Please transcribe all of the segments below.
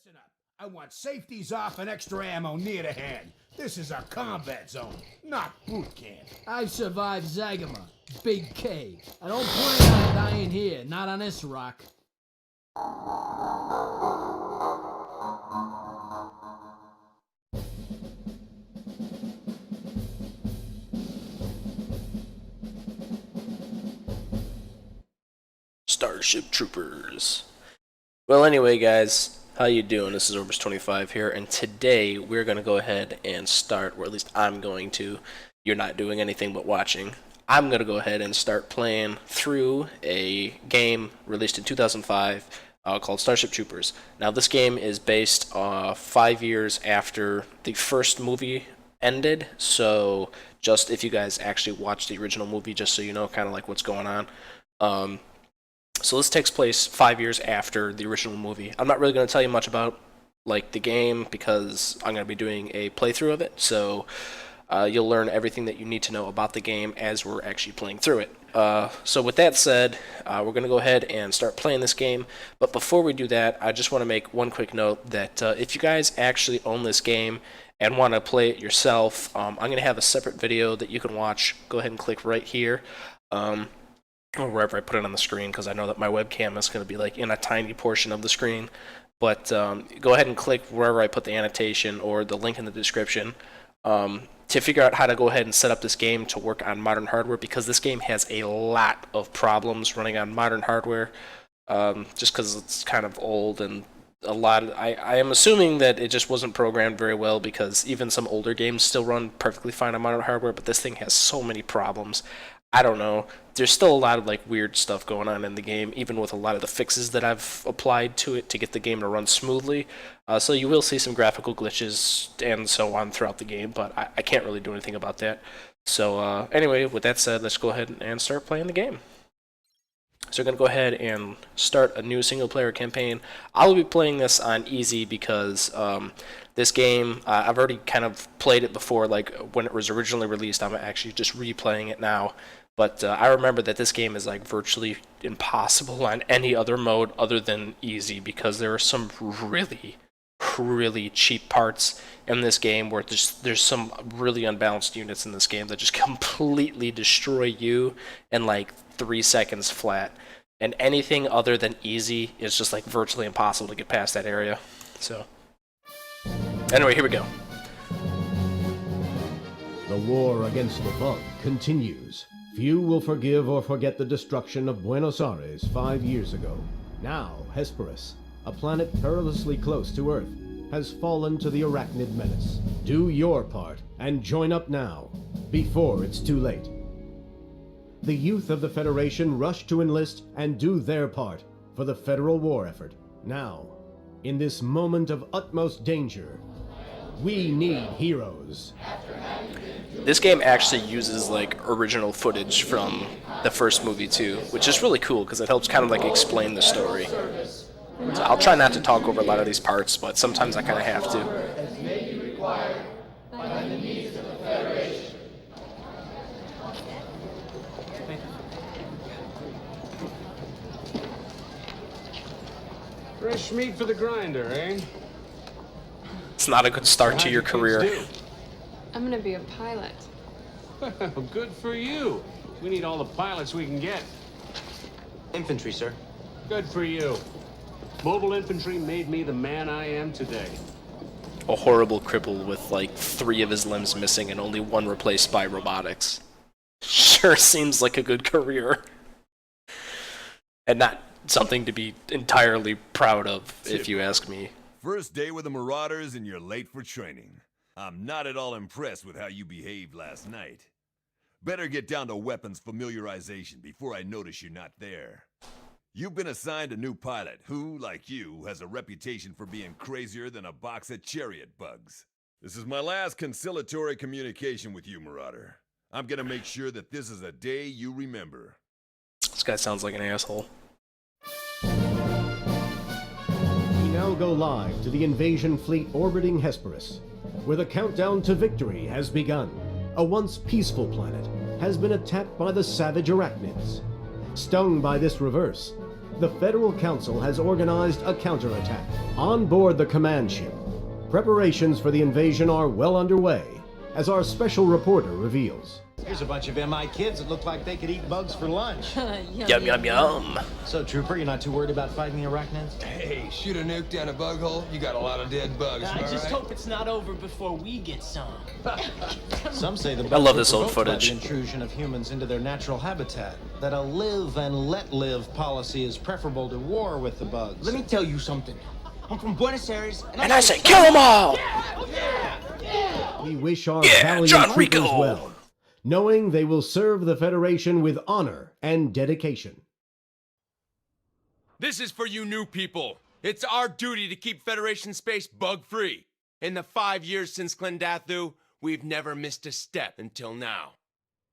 Listen up. I want safeties off and extra ammo near the hand. This is a combat zone, not boot camp. I survived Zagama, Big K. I don't plan on dying here, not on this rock. Starship Troopers. Well, anyway, guys, how you doing? This is Orbis25 here, and today we're going to go ahead and start, or at least I'm going to. You're not doing anything but watching. I'm going to go ahead and start playing through a game released in 2005 called Starship Troopers. Now, this game is based 5 years after the first movie ended, so just if you guys actually watched the original movie, just so you know kind of like what's going on. So this takes place 5 years after the original movie. I'm not really going to tell you much about like the game because I'm going to be doing a playthrough of it. So you'll learn everything that you need to know about the game as we're actually playing through it. So with that said, we're going to go ahead and start playing this game. But before we do that, I just want to make one quick note that if you guys actually own this game and want to play it yourself, I'm going to have a separate video that you can watch. Go ahead and click right here. Or wherever I put it on the screen, because I know that my webcam is going to be like in a tiny portion of the screen. But go ahead and click wherever I put the annotation or the link in the description to figure out how to go ahead and set up this game to work on modern hardware, because this game has a lot of problems running on modern hardware, just because it's kind of old and a lot of, I am assuming that it just wasn't programmed very well, because even some older games still run perfectly fine on modern hardware, but this thing has so many problems. I don't know. There's still a lot of like weird stuff going on in the game, even with a lot of the fixes that I've applied to it to get the game to run smoothly. So you will see some graphical glitches and so on throughout the game, but I can't really do anything about that. So anyway, with that said, let's go ahead and start playing the game. So we're going to go ahead and start a new single-player campaign. I'll be playing this on easy because this game, I've already kind of played it before, like when it was originally released. I'm actually just replaying it now. But I remember that this game is like virtually impossible on any other mode other than easy, because there are some really cheap parts in this game where there's some really unbalanced units in this game that just completely destroy you in like 3 seconds flat. And anything other than easy is just like virtually impossible to get past that area. So anyway, here we go. The war against the bug continues. Few will forgive or forget the destruction of Buenos Aires 5 years ago. Now, Hesperus, a planet perilously close to Earth, has fallen to the arachnid menace. Do your part and join up now, before it's too late. The youth of the Federation rush to enlist and do their part for the federal war effort. Now, in this moment of utmost danger, we need heroes. This game actually uses like original footage from the first movie too, which is really cool because it helps kind of like explain the story. So I'll try not to talk over a lot of these parts, but sometimes I kind of have to. Fresh meat for the grinder, eh? It's not a good start to your career. I'm gonna be a pilot. Well, good for you. We need all the pilots we can get. Infantry, sir. Good for you. Mobile infantry made me the man I am today. A horrible cripple with like 3 of his limbs missing and only 1 replaced by robotics. Sure seems like a good career. And not something to be entirely proud of, if you ask me. First day with the Marauders and you're late for training. I'm not at all impressed with how you behaved last night. Better get down to weapons familiarization before I notice you're not there. You've been assigned a new pilot who, like you, has a reputation for being crazier than a box of chariot bugs. This is my last conciliatory communication with you, Marauder. I'm gonna make sure that this is a day you remember. This guy sounds like an asshole. We now go live to the invasion fleet orbiting Hesperus, where the countdown to victory has begun. A once peaceful planet has been attacked by the savage arachnids. Stung by this reverse, the Federal Council has organized a counterattack on board the command ship. Preparations for the invasion are well underway, as our special reporter reveals. Here's a bunch of MI kids that look like they could eat bugs for lunch. Yum, yum, yum. So, Trooper, you're not too worried about fighting the arachnids? Hey, shoot a nuke down a bug hole, you got a lot of dead bugs, I just right? hope it's not over before we get some. Some say the bugs I love were this old provoked by footage. the intrusion of humans into their natural habitat. That a live and let live policy is preferable to war with the bugs. Let me tell you something. I'm from Buenos Aires, And I say, kill them all! We wish our Yeah, valiant John troopers Rico. well, knowing they will serve the Federation with honor and dedication. This is for you new people. It's our duty to keep Federation space bug-free. In the 5 years since Klendathu, we've never missed a step until now.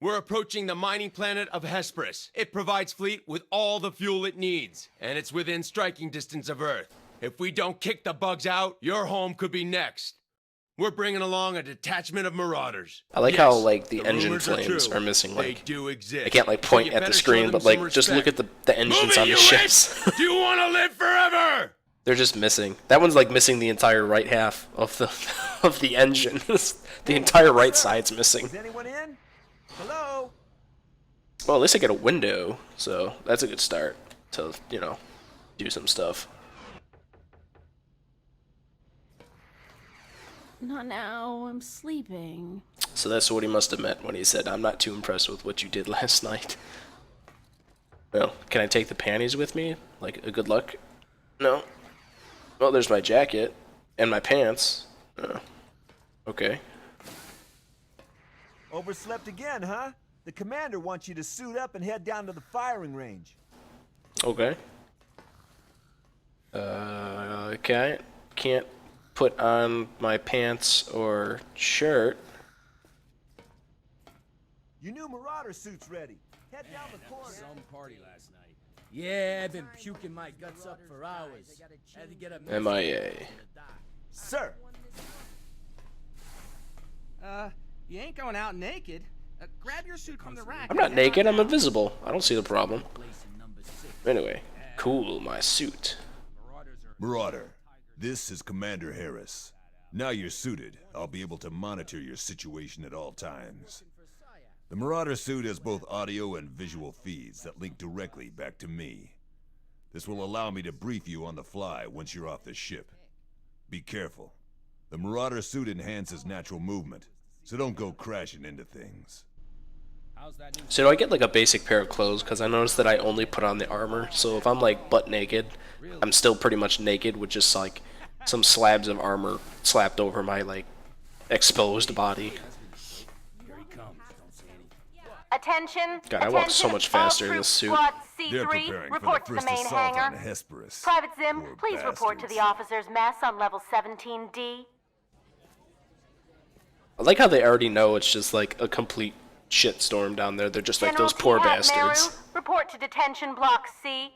We're approaching the mining planet of Hesperus. It provides Fleet with all the fuel it needs, and it's within striking distance of Earth. If we don't kick the bugs out, your home could be next. We're bringing along a detachment of marauders. I like Yes, how, like, the engine rumors flames true. are missing, They like... do exist. I can't, like, So point you at the better show screen, them but, some like, just look at respect. the engines Move it, on the you ships. apes! Do you want to live forever? They're just missing. That one's, like, missing the entire right half of the of the engine. The entire right side's missing. Is anyone in? Hello? Well, at least I get a window, so that's a good start to, you know, do some stuff. Not now, I'm sleeping. So that's what he must have meant when he said, I'm not too impressed with what you did last night. Well, can I take the panties with me? Like, a good luck? No. Well, there's my jacket. And my pants. Okay. Overslept again, huh? The commander wants you to suit up and head down to the firing range. Okay. Okay. Can't put on my pants or shirt. Your new Marauder suit's ready. Head down the corridor. Some party last night. Yeah, I've been puking my guts up for hours. Had to get a MIA. Sir! You ain't going out naked. Grab your suit from the rack. I'm not naked, I'm invisible. I don't see the problem. Anyway, cool, my suit. Marauder, this is Commander Harris. Now you're suited, I'll be able to monitor your situation at all times. The Marauder suit has both audio and visual feeds that link directly back to me. This will allow me to brief you on the fly once you're off the ship. Be careful. The Marauder suit enhances natural movement, so don't go crashing into things. So do I get like a basic pair of clothes? Because I noticed that I only put on the armor. So if I'm like butt naked, I'm still pretty much naked with just like some slabs of armor slapped over my like exposed body. Attention. God, I walk so much faster in this suit. They're C3, preparing report for to the the first main assault hangar. on Hesperus. Private Zim, Poor please report to bastards. the officer's mess on level 17D. I like how they already know it's just like a complete shitstorm down there. They're just like General those poor T. Hat bastards. Meru, report to detention block C.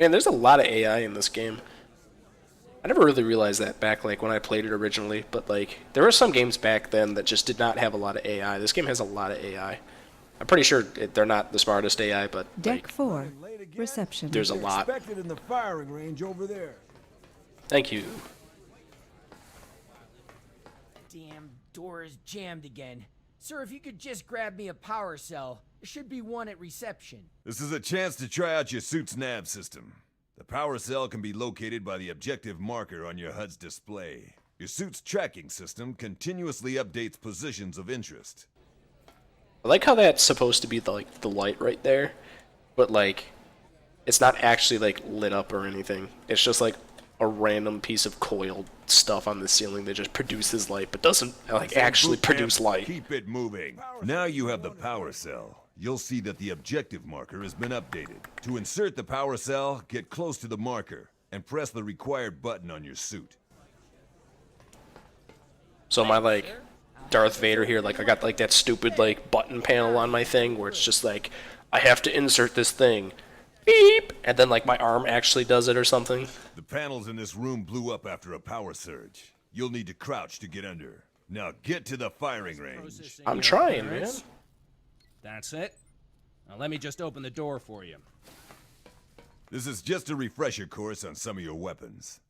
Man, there's a lot of AI in this game. I never really realized that back like when I played it originally, but like there were some games back then that just did not have a lot of AI. This game has a lot of AI. I'm pretty sure they're not the smartest AI, but Deck like, 4, reception. there's a lot. Expected in the firing range over there. Thank you. Damn door is jammed again. Sir, if you could just grab me a power cell. There should be one at reception. This is a chance to try out your suit's nav system. The power cell can be located by the objective marker on your HUD's display. Your suit's tracking system continuously updates positions of interest. I like how that's supposed to be the light right there, but like it's not actually like lit up or anything. It's just like a random piece of coiled stuff on the ceiling that just produces light, but doesn't like actually produce light. Keep it moving. Now you have the power cell. You'll see that the objective marker has been updated. To insert the power cell, get close to the marker and press the required button on your suit. So my like Darth Vader here, like I got like that stupid like button panel on my thing where it's just like I have to insert this thing. Beep! And then like my arm actually does it or something. The panels in this room blew up after a power surge. You'll need to crouch to get under. Now get to the firing range. I'm trying, man. That's it? Now let me just open the door for you. This is just a refresher course on some of your weapons.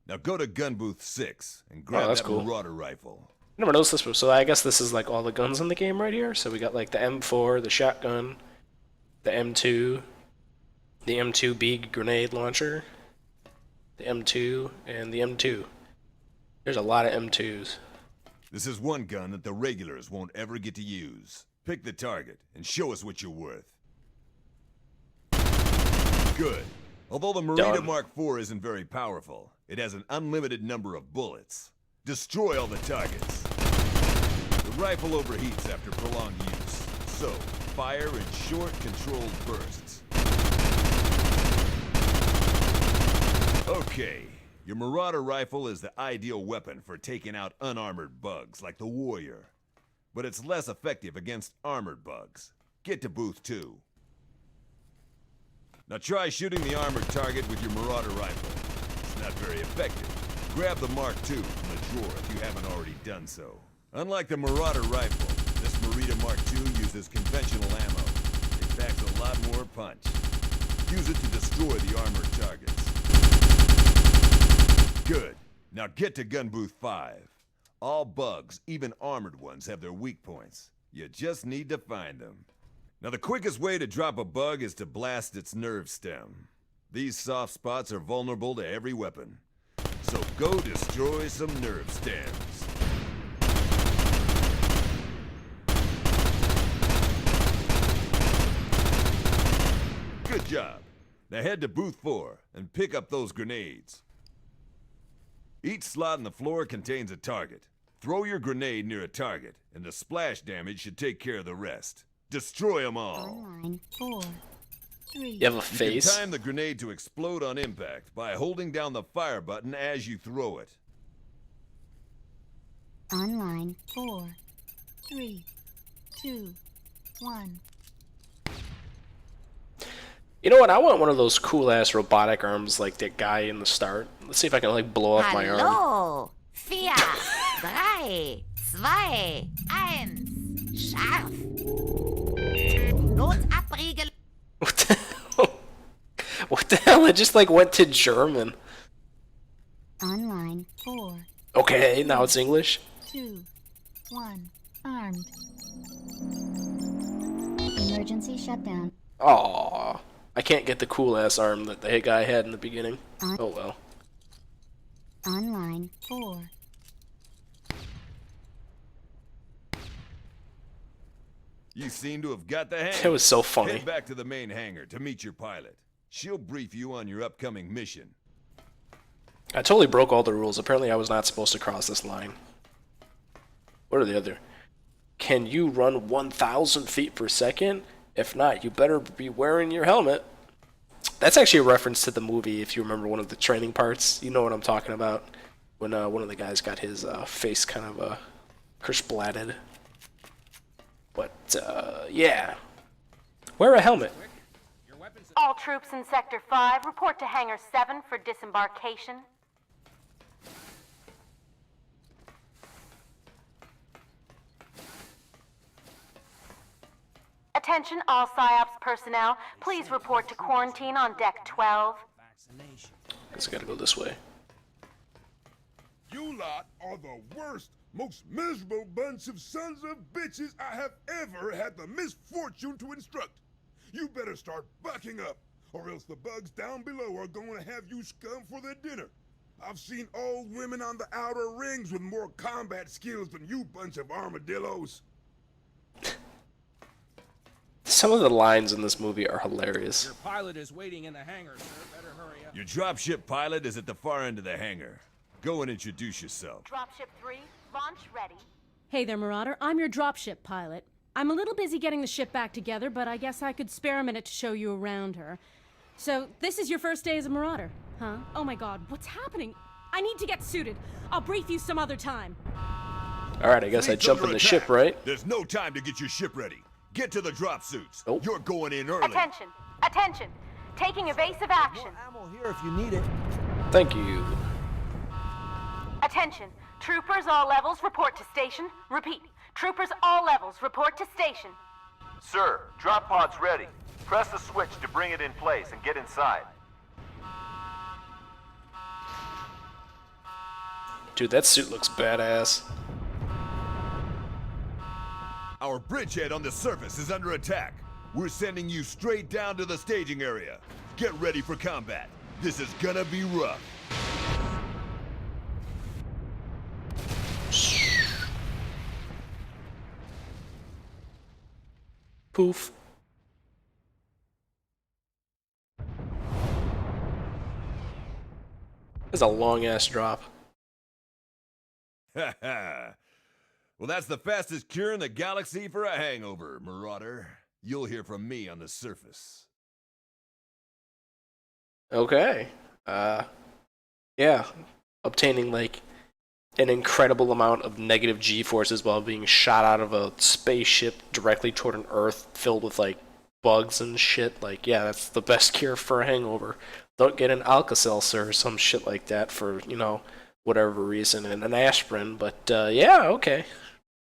Now go to gun booth 6 and grab that cool. Marauder rifle. Never noticed this before, so I guess this is like all the guns in the game right here. So we got like the M4, the shotgun, the M2, the M2B grenade launcher, the M2, and the M2. There's a lot of M2s. This is one gun that the regulars won't ever get to use. Pick the target and show us what you're worth. Good. Although the Marita Mark IV isn't very powerful, it has an unlimited number of bullets. Destroy all the targets. The rifle overheats after prolonged use, so fire in short, controlled bursts. Okay, your Marauder rifle is the ideal weapon for taking out unarmored bugs like the Warrior, but it's less effective against armored bugs. Get to booth 2. Now try shooting the armored target with your Marauder rifle. It's not very effective. Grab the Mark II from the drawer if you haven't already done so. Unlike the Marauder rifle, this Marita Mark II uses conventional ammo. It packs a lot more punch. Use it to destroy the armored targets. Good. Now get to gun booth 5. All bugs, even armored ones, have their weak points. You just need to find them. Now the quickest way to drop a bug is to blast its nerve stem. These soft spots are vulnerable to every weapon. So go destroy some nerve stems. Good job. Now head to booth 4 and pick up those grenades. Each slot in the floor contains a target. Throw your grenade near a target, and the splash damage should take care of the rest. Destroy them all. Online 4, 3. You have a face? You can time the grenade to explode on impact by holding down the fire button as you throw it. Online 4, 3, 2, 1. You know what? I want one of those cool-ass robotic arms like that guy in the start. Let's see if I can like blow off my arm. Hallo! 4, 3, 2, 1. Scharf! Notabriegel. What the hell? What the hell? It just like went to German. Online 4. Okay, now it's English. 2, 1. Armed. Emergency shutdown. Aww. I can't get the cool-ass arm that the guy had in the beginning. Oh well. Online 4. You seem to have got the hang. It was so funny. Head back to the main hangar to meet your pilot. She'll brief you on your upcoming mission. I totally broke all the rules. Apparently I was not supposed to cross this line. What are the other? Can you run 1,000 feet per second? If not, you better be wearing your helmet. That's actually a reference to the movie, if you remember one of the training parts. You know what I'm talking about. When one of the guys got his face kind of kersplatted. But, yeah. Wear a helmet. All troops in Sector 5, report to Hangar 7 for disembarkation. Attention all PSYOPs personnel, please report to quarantine on Deck 12. Guess I gotta go this way. You lot are the worst, most miserable bunch of sons of bitches I have ever had the misfortune to instruct. You better start bucking up, or else the bugs down below are gonna have you scum for their dinner. I've seen old women on the outer rings with more combat skills than you bunch of armadillos. Some of the lines in this movie are hilarious. Your pilot is waiting in the hangar, sir. Better hurry up. Your dropship pilot is at the far end of the hangar. Go and introduce yourself. Dropship 3, launch ready. Hey there, Marauder. I'm your dropship pilot. I'm a little busy getting the ship back together, but I guess I could spare a minute to show you around her. So, this is your first day as a Marauder, huh? Oh my god, what's happening? I need to get suited. I'll brief you some other time. Alright, I guess I jump in the ship, right? There's no time to get your ship ready. Get to the drop suits. Oh. You're going in early. Attention! Attention! Taking evasive action. More ammo here if you need it. Thank you. Attention! Troopers all levels report to station. Repeat. Troopers all levels report to station. Sir, drop pod's ready. Press the switch to bring it in place and get inside. Dude, that suit looks badass. Our bridgehead on the surface is under attack. We're sending you straight down to the staging area. Get ready for combat. This is gonna be rough. Poof. That's a long ass drop. Ha ha. Well, that's the fastest cure in the galaxy for a hangover, Marauder. You'll hear from me on the surface. Okay. Yeah. Obtaining, like, an incredible amount of negative G-forces while being shot out of a spaceship directly toward an Earth filled with, like, bugs and shit. Like, yeah, that's the best cure for a hangover. Don't get an Alka-Seltzer or some shit like that for, you know, whatever reason, and an aspirin. But, yeah, okay.